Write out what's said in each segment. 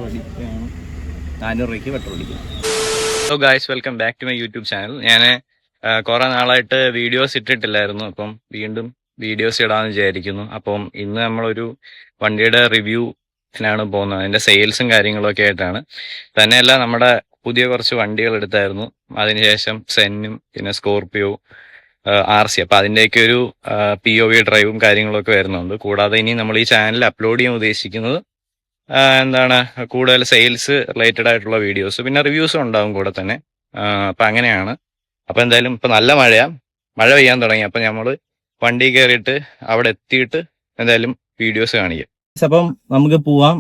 Petrol അടിക്കുകയാണ്. 400 രൂപയ്ക്ക് petrol അടിക്കും. Hello guys, welcome back to my YouTube channel. ഞാൻ കുറെ നാളായിട്ട് വീഡിയോസ് ഇട്ടിട്ടില്ലായിരുന്നു. അപ്പം വീണ്ടും വീഡിയോസ് ഇടാമെന്ന് വിചാരിക്കുന്നു. അപ്പം ഇന്ന് നമ്മളൊരു വണ്ടിയുടെ റിവ്യൂസിനാണ് പോകുന്നത്. അതിന്റെ സെയിൽസും കാര്യങ്ങളൊക്കെ ആയിട്ടാണ്. തന്നെയല്ല, നമ്മുടെ പുതിയ കുറച്ച് വണ്ടികൾ എടുത്തായിരുന്നു. അതിനുശേഷം സെന്നും പിന്നെ സ്കോർപിയോ, RC. അപ്പൊ അതിന്റെയൊക്കെ ഒരു POV ഡ്രൈവും കാര്യങ്ങളൊക്കെ വരുന്നുണ്ട്. കൂടാതെ ഇനി നമ്മൾ ഈ ചാനലിൽ അപ്ലോഡ് ചെയ്യാൻ ഉദ്ദേശിക്കുന്നത് എന്താണ്, കൂടുതൽ സെയിൽസ് റിലേറ്റഡ് ആയിട്ടുള്ള വീഡിയോസ്, പിന്നെ റിവ്യൂസും ഉണ്ടാവും കൂടെ തന്നെ. അപ്പൊ അങ്ങനെയാണ്. അപ്പൊ എന്തായാലും ഇപ്പൊ നല്ല മഴ പെയ്യാൻ തുടങ്ങി. അപ്പൊ നമ്മള് വണ്ടി കയറിയിട്ട് അവിടെ എത്തിയിട്ട് എന്തായാലും വീഡിയോസ് കാണിക്കാം. അപ്പം നമുക്ക് പോവാം.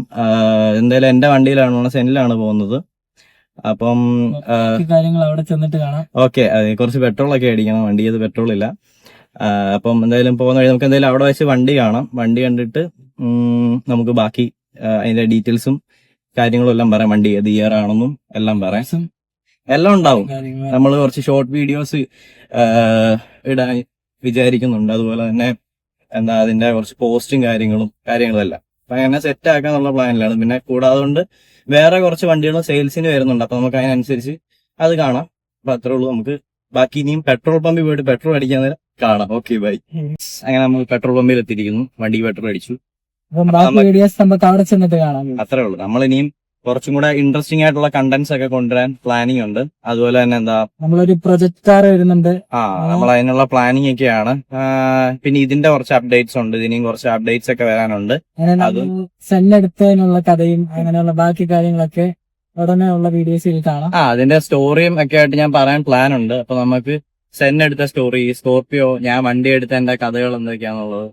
എന്തായാലും എന്റെ വണ്ടിയിലാണ്, സെന്നിലാണ് പോകുന്നത്. അപ്പം കാര്യങ്ങൾ അവിടെ ചെന്നിട്ട് കാണാം. ഓക്കെ, കുറച്ച് പെട്രോളൊക്കെ അടിക്കണം, വണ്ടി അത് പെട്രോൾ ഇല്ല. അപ്പം എന്തായാലും പോകുന്ന വഴി നമുക്ക് എന്തായാലും അവിടെ വെച്ച് വണ്ടി കാണാം. വണ്ടി കണ്ടിട്ട് നമുക്ക് ബാക്കി അതിന്റെ ഡീറ്റെയിൽസും കാര്യങ്ങളും എല്ലാം പറയാം. വണ്ടി ഏത് ഇയർ ആണെന്നും എല്ലാം പറയാം. എല്ലാം ഉണ്ടാവും. നമ്മൾ കുറച്ച് ഷോർട്ട് വീഡിയോസ് ഇടാൻ വിചാരിക്കുന്നുണ്ട്. അതുപോലെ തന്നെ അതിന്റെ കുറച്ച് പോസ്റ്റും കാര്യങ്ങളും എല്ലാം അപ്പൊ അങ്ങനെ സെറ്റ് ആക്കാന്നുള്ള പ്ലാനിലാണ്. പിന്നെ കൂടാതെ കൊണ്ട് വേറെ കുറച്ച് വണ്ടികളും സെയിൽസിന് വരുന്നുണ്ട്. അപ്പൊ നമുക്ക് അതിനനുസരിച്ച് അത് കാണാം. അപ്പൊ അത്രേ ഉള്ളൂ. നമുക്ക് ബാക്കി ഇനിയും പെട്രോൾ പമ്പിൽ പോയിട്ട് പെട്രോൾ അടിക്കാൻ നേരം കാണാം. Okay, bye. അങ്ങനെ നമ്മൾ പെട്രോൾ പമ്പിൽ എത്തിയിരിക്കുന്നു. വണ്ടി പെട്രോൾ അടിച്ചു. അവിടെ ചെന്നിട്ട് കാണാം. അത്രേ ഉള്ളൂ. നമ്മൾ ഇനിയും കുറച്ചും കൂടെ ഇൻട്രസ്റ്റിംഗ് ആയിട്ടുള്ള കണ്ടന്റ്സ് ഒക്കെ കൊണ്ടുവരാൻ പ്ലാനിങ് ഉണ്ട്. അതുപോലെ തന്നെ നമ്മളൊരു പ്രൊജക്ട് കാർ വരുന്നുണ്ട്. നമ്മൾ അതിനുള്ള പ്ലാനിങ് ഒക്കെയാണ്. പിന്നെ ഇതിന്റെ കുറച്ച് അപ്ഡേറ്റ്സ് ഉണ്ട്. ഇതിനും കുറച്ച് അപ്ഡേറ്റ്സ് ഒക്കെ വരാനുണ്ട്. സെല്ലെടുത്തതിനുള്ള കഥയും അങ്ങനെയുള്ള ബാക്കി കാര്യങ്ങളൊക്കെ ഉടനെ ഉള്ള വീഡിയോസിൽ കാണാം. അതിന്റെ സ്റ്റോറിയും ഒക്കെ ആയിട്ട് ഞാൻ പറയാൻ പ്ലാൻ ഉണ്ട്. അപ്പൊ നമുക്ക് സെൻ എടുത്ത സ്റ്റോറി, സ്കോർപിയോ, ഞാൻ വണ്ടി എടുത്ത എന്റെ കഥകൾ എന്തൊക്കെയാന്നുള്ളത്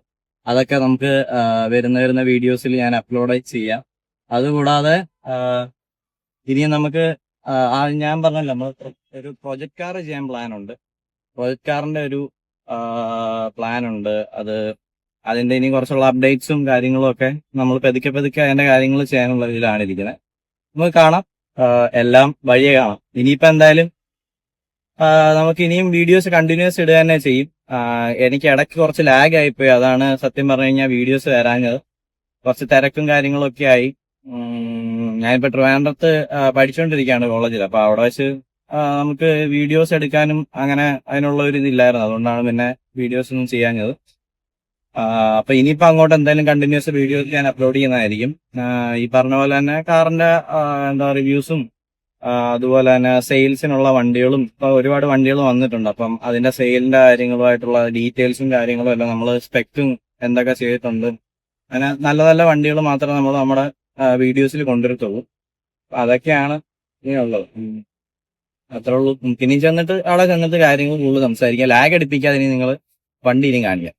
അതൊക്കെ നമുക്ക് വരുന്ന വീഡിയോസിൽ ഞാൻ അപ്ലോഡ് ചെയ്യാം. അതുകൂടാതെ ഇനിയും നമുക്ക് ഞാൻ പറഞ്ഞല്ലോ, നമ്മൾ ഒരു പ്രൊജക്ട് കാർ ചെയ്യാൻ പ്ലാൻ ഉണ്ട്. പ്രൊജക്ട് കാറിന്റെ ഒരു പ്ലാൻ ഉണ്ട്. അതിന്റെ ഇനി കുറച്ചുള്ള അപ്ഡേറ്റ്സും കാര്യങ്ങളും ഒക്കെ നമ്മൾ പതുക്കെ അതിന്റെ കാര്യങ്ങൾ ചെയ്യാനുള്ള ഇതിലാണ് ഇരിക്കുന്നത്. നമുക്ക് കാണാം, എല്ലാം വഴിയെ കാണാം. ഇനിയിപ്പോ എന്തായാലും നമുക്ക് ഇനിയും വീഡിയോസ് കണ്ടിന്യൂസ് ഇടുക തന്നെ ചെയ്യും. എനിക്ക് ഇടയ്ക്ക് കുറച്ച് ലാഗ് ആയിപ്പോയി. അതാണ് സത്യം പറഞ്ഞു കഴിഞ്ഞാൽ വീഡിയോസ് വരാഞ്ഞത്. കുറച്ച് തിരക്കും കാര്യങ്ങളും ഒക്കെ ആയി. ഞാനിപ്പോ ട്രിവാൻഡ്രത്ത് പഠിച്ചുകൊണ്ടിരിക്കുകയാണ് കോളേജിൽ. അപ്പൊ അവിടെ വെച്ച് നമുക്ക് വീഡിയോസ് എടുക്കാനും അങ്ങനെ അതിനുള്ള ഒരു ഇതില്ലായിരുന്നു. അതുകൊണ്ടാണ് പിന്നെ വീഡിയോസ് ഒന്നും ചെയ്യാഞ്ഞത്. അപ്പൊ ഇനിയിപ്പോ അങ്ങോട്ട് എന്തായാലും കണ്ടിന്യൂസ് വീഡിയോസ് ഞാൻ അപ്ലോഡ് ചെയ്യുന്നതായിരിക്കും. ഈ പറഞ്ഞ പോലെ തന്നെ കാറിന്റെ റിവ്യൂസും അതുപോലെ തന്നെ സെയിൽസിനുള്ള വണ്ടികളും ഇപ്പൊ ഒരുപാട് വണ്ടികൾ വന്നിട്ടുണ്ട്. അപ്പം അതിന്റെ സെയിലിന്റെ കാര്യങ്ങളുമായിട്ടുള്ള ഡീറ്റെയിൽസും കാര്യങ്ങളും എല്ലാം നമ്മൾ സ്പെക്കും എന്തൊക്കെ ചെയ്തിട്ടുണ്ട്, അങ്ങനെ നല്ല നല്ല വണ്ടികൾ മാത്രമേ നമ്മൾ നമ്മുടെ വീഡിയോസിൽ കൊണ്ടുവരത്തുള്ളൂ. അതൊക്കെയാണ് ഇനിയുള്ളത്. അത്രേ ഉള്ളൂ. ഇനി ചെന്നിട്ട് അവിടെ ചെന്നിട്ട് കാര്യങ്ങൾ കൂടുതൽ സംസാരിക്കാം. ലാഗ് അടിപ്പിക്കാതെ ഇനി നിങ്ങൾ വണ്ടി ഇനി കാണിക്കാം.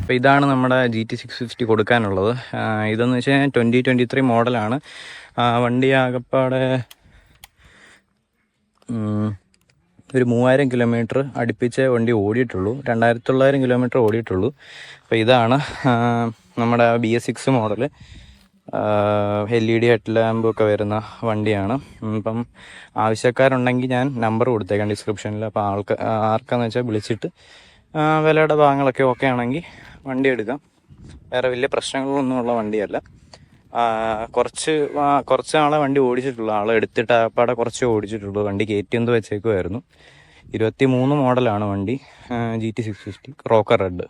അപ്പോൾ ഇതാണ് നമ്മുടെ GT 650 കൊടുക്കാനുള്ളത്. ഇതെന്ന് വെച്ച് കഴിഞ്ഞാൽ 2023 മോഡലാണ്. വണ്ടി ആകപ്പാടെ ഒരു 3000 കിലോമീറ്റർ അടുപ്പിച്ച് വണ്ടി ഓടിയിട്ടുള്ളൂ. 2900 കിലോമീറ്റർ ഓടിയിട്ടുള്ളൂ. അപ്പോൾ ഇതാണ് നമ്മുടെ BS6 മോഡൽ. LED ഹെഡ് ലാമ്പൊക്കെ വരുന്ന വണ്ടിയാണ്. ഇപ്പം ആവശ്യക്കാരുണ്ടെങ്കിൽ ഞാൻ നമ്പർ കൊടുത്തേക്കാം ഡിസ്ക്രിപ്ഷനിൽ. അപ്പോൾ ആർക്കാന്ന് വെച്ചാൽ വിളിച്ചിട്ട് വിലയുടെ ഭാഗങ്ങളൊക്കെ ഓക്കെ ആണെങ്കിൽ വണ്ടി എടുക്കാം. വേറെ വലിയ പ്രശ്നങ്ങളൊന്നും ഉള്ള വണ്ടിയല്ല. കുറച്ച് നാളെ വണ്ടി ഓടിച്ചിട്ടുള്ളൂ. ആൾ എടുത്തിട്ട് ആപ്പാടെ കുറച്ച് ഓടിച്ചിട്ടുള്ളൂ. വണ്ടി കയറ്റിയെന്ന് വെച്ചേക്കുമായിരുന്നു. 23 മോഡലാണ് വണ്ടി. GT 650 rocker red.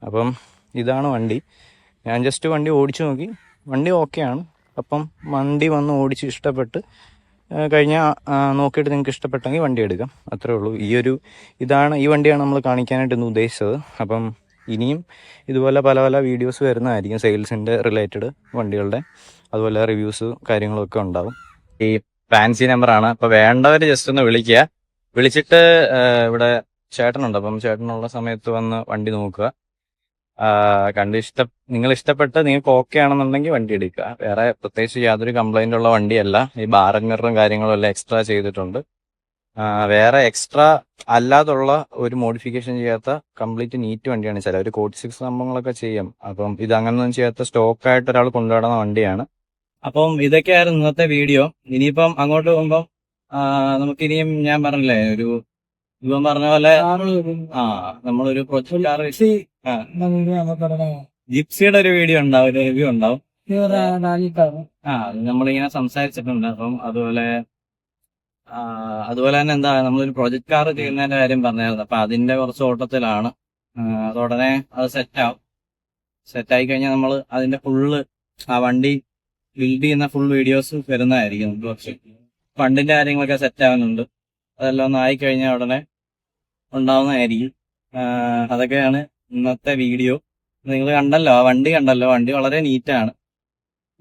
അപ്പം ഇതാണ് വണ്ടി. ഞാൻ ജസ്റ്റ് വണ്ടി ഓടിച്ചു നോക്കി. വണ്ടി ഓക്കെയാണ്. അപ്പം വണ്ടി വന്ന് ഓടിച്ച് ഇഷ്ടപ്പെട്ട് കഴിഞ്ഞാൽ നോക്കിയിട്ട് നിങ്ങൾക്ക് ഇഷ്ടപ്പെട്ടെങ്കിൽ വണ്ടി എടുക്കാം. അത്രേ ഉള്ളൂ. ഈ വണ്ടിയാണ് നമ്മൾ കാണിക്കാനായിട്ട് ഇന്ന് ഉദ്ദേശിച്ചത്. അപ്പം ഇനിയും ഇതുപോലെ പല വീഡിയോസ് വരുന്നതായിരിക്കും സെയിൽസിൻ്റെ റിലേറ്റഡ് വണ്ടികളുടെ. അതുപോലെ റിവ്യൂസ് കാര്യങ്ങളൊക്കെ ഉണ്ടാവും. ഈ ഫാൻസി നമ്പറാണ്. അപ്പോൾ വേണ്ടവർ ജസ്റ്റ് ഒന്ന് വിളിച്ചിട്ട് ഇവിടെ ചേട്ടനുണ്ട്. അപ്പം ചേട്ടനുള്ള സമയത്ത് വന്ന് വണ്ടി നോക്കുക. നിങ്ങൾ ഇഷ്ടപ്പെട്ട് നിങ്ങൾക്ക് ഓക്കെ ആണെന്നുണ്ടെങ്കിൽ വണ്ടി എടുക്കുക. വേറെ പ്രത്യേകിച്ച് യാതൊരു കംപ്ലൈൻ്റ് ഉള്ള വണ്ടിയല്ല. ഈ ബാരൻ മിററും കാര്യങ്ങളും എല്ലാം എക്സ്ട്രാ ചെയ്തിട്ടുണ്ട്. വേറെ എക്സ്ട്രാ അല്ലാതുള്ള ഒരു മോഡിഫിക്കേഷൻ ചെയ്യാത്ത കംപ്ലീറ്റ് നീറ്റ് വണ്ടിയാണ്. ചിലവർ കോഡ് 6 സംഭവങ്ങളൊക്കെ ചെയ്യും. അപ്പം ഇത് അങ്ങനൊന്നും ചെയ്യാത്ത സ്റ്റോക്കായിട്ട് ഒരാൾ കൊണ്ടുവരുന്ന വണ്ടിയാണ്. അപ്പം ഇതൊക്കെയായിരുന്നു ഇന്നത്തെ വീഡിയോ. ഇനിയിപ്പം അങ്ങോട്ട് പോകുമ്പം നമുക്കിനിയും ഞാൻ പറഞ്ഞില്ലേ, ഇവൻ പറഞ്ഞ പോലെ നമ്മളൊരു പ്രൊജക്ട് കാർ ജിപ്സിയുടെ ഒരു വീഡിയോ ഉണ്ടാവും, ഒരു റിവ്യൂ ഉണ്ടാവും. റാലിക്കാണ്. അത് നമ്മളിങ്ങനെ സംസാരിച്ചിട്ടുണ്ട്. അപ്പം അതുപോലെ തന്നെ നമ്മളൊരു പ്രൊജക്ട് കാർ ചെയ്യുന്നതിന്റെ കാര്യം പറഞ്ഞായിരുന്നു. അപ്പൊ അതിന്റെ കുറച്ച് ഓട്ടത്തിലാണ്. അതുടനെ അത് സെറ്റാവും. സെറ്റായി കഴിഞ്ഞാൽ നമ്മൾ അതിന്റെ ഫുള്ള് ആ വണ്ടി ബിൽഡ് ചെയ്യുന്ന ഫുൾ വീഡിയോസ് വരുന്നതായിരിക്കും. നമുക്ക് കുറച്ച് ഫണ്ടിന്റെ കാര്യങ്ങളൊക്കെ സെറ്റ് ആവുന്നുണ്ട്. അതെല്ലാം ഒന്ന് ആയിക്കഴിഞ്ഞാൽ ഉടനെ ഉണ്ടാവുന്നതായിരിക്കും. അതൊക്കെയാണ് ഇന്നത്തെ വീഡിയോ. നിങ്ങൾ കണ്ടല്ലോ, ആ വണ്ടി കണ്ടല്ലോ, വണ്ടി വളരെ നീറ്റാണ്.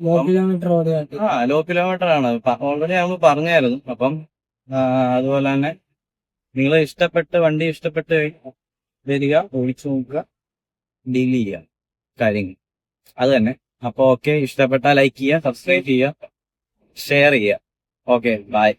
ലോ കിലോമീറ്റർ ഓടിയായിട്ട്. ലോ കിലോമീറ്റർ ആണ് ഓൾറെഡി നമ്മൾ പറഞ്ഞായിരുന്നു. അപ്പം അതുപോലെ തന്നെ നിങ്ങൾ വണ്ടി ഇഷ്ടപ്പെട്ട് വരിക, ഓടിച്ചു നോക്കുക, ഡീൽ ചെയ്യുക കാര്യങ്ങൾ അത് തന്നെ. അപ്പൊ ഓക്കെ, ഇഷ്ടപ്പെട്ടാൽ ലൈക്ക് ചെയ്യുക, സബ്സ്ക്രൈബ് ചെയ്യുക, ഷെയർ ചെയ്യുക. Okay, by.